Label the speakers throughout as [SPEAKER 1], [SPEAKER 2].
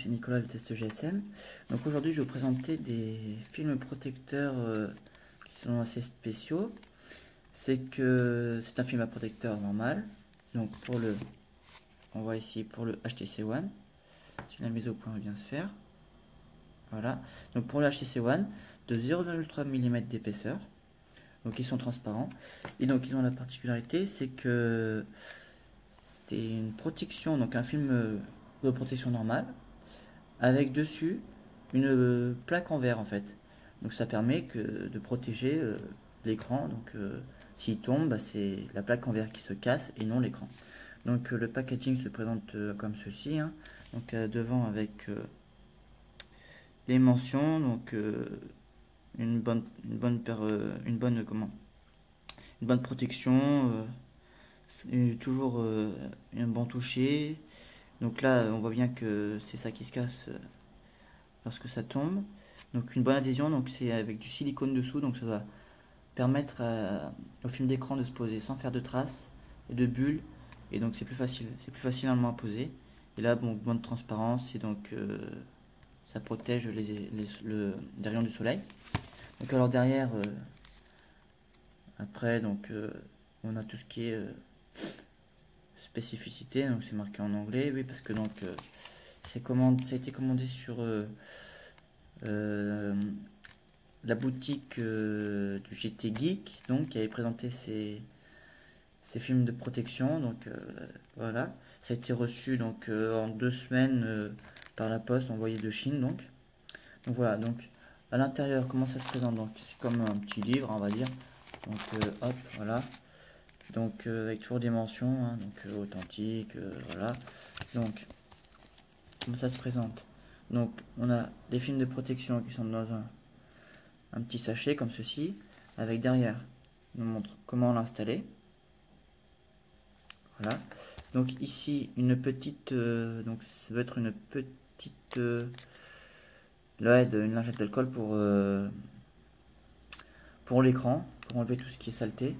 [SPEAKER 1] c'est Nicolas, le test GSM. Donc aujourd'hui, je vais vous présenter des films protecteurs qui sont assez spéciaux. C'est que c'est un film à protecteur normal. Donc on voit ici pour le HTC One. Si la mise au point va bien se faire. Voilà. Donc pour le HTC One, de 0,3 mm d'épaisseur. Donc ils sont transparents. Et donc ils ont la particularité, c'est que c'est une protection, donc un film de protection normale, avec dessus une plaque en verre en fait. Donc ça permet de protéger l'écran. Donc s'il tombe, bah, c'est la plaque en verre qui se casse et non l'écran. Donc le packaging se présente comme ceci, hein. Donc devant avec les mentions, donc une bonne protection, toujours un bon toucher. Donc là on voit bien que c'est ça qui se casse lorsque ça tombe. Donc une bonne adhésion, donc c'est avec du silicone dessous, donc ça va permettre au film d'écran de se poser sans faire de traces et de bulles, et donc c'est plus facilement à poser. Et là, bon, bonne transparence, et donc ça protège les rayons du soleil. Donc alors derrière, après, donc on a tout ce qui est spécificité, donc c'est marqué en anglais, oui, parce que donc ça a été commandé sur la boutique du GT Geek, donc qui avait présenté ses films de protection. Donc voilà, ça a été reçu donc en 2 semaines par la poste envoyée de Chine. Donc voilà, donc à l'intérieur comment ça se présente, donc c'est comme un petit livre on va dire. Donc hop, voilà, donc avec toujours des mentions, hein, donc authentique, voilà. Donc comment ça se présente, donc on a des films de protection qui sont dans un petit sachet comme ceci, avec derrière on nous montre comment l'installer. Voilà. Donc ici une petite, donc ça doit être une petite une lingette d'alcool pour l'écran, pour enlever tout ce qui est saleté,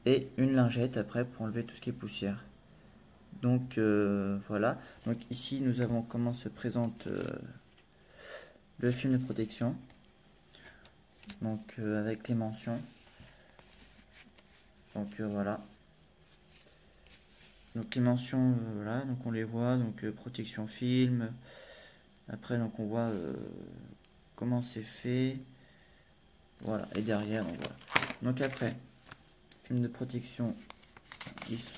[SPEAKER 1] et une lingette après pour enlever tout ce qui est poussière. Donc voilà. Donc ici nous avons comment se présente le film de protection. Donc avec les mentions. Donc voilà. Donc les mentions, voilà, donc on les voit, donc protection film. Après donc on voit comment c'est fait. Voilà, et derrière on voit. Donc après, film de protection, ils se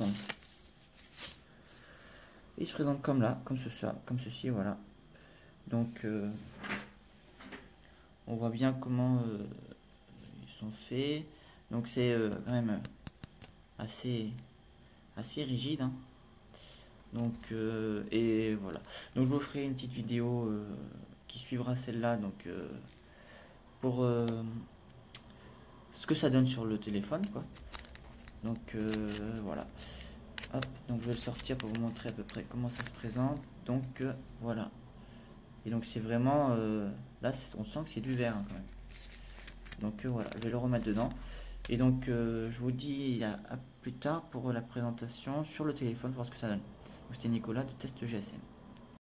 [SPEAKER 1] présentent comme là, comme ceci, voilà. Donc on voit bien comment ils sont faits. Donc c'est quand même assez rigide, hein. Donc et voilà, donc je vous ferai une petite vidéo qui suivra celle-là, donc pour ce que ça donne sur le téléphone, quoi. Donc voilà, hop, donc je vais le sortir pour vous montrer à peu près comment ça se présente. Donc voilà, et donc c'est vraiment là on sent que c'est du verre, hein, quand même. Donc voilà, je vais le remettre dedans. Et donc je vous dis à plus tard pour la présentation sur le téléphone, pour voir ce que ça donne. Donc c'était Nicolas de Test GSM.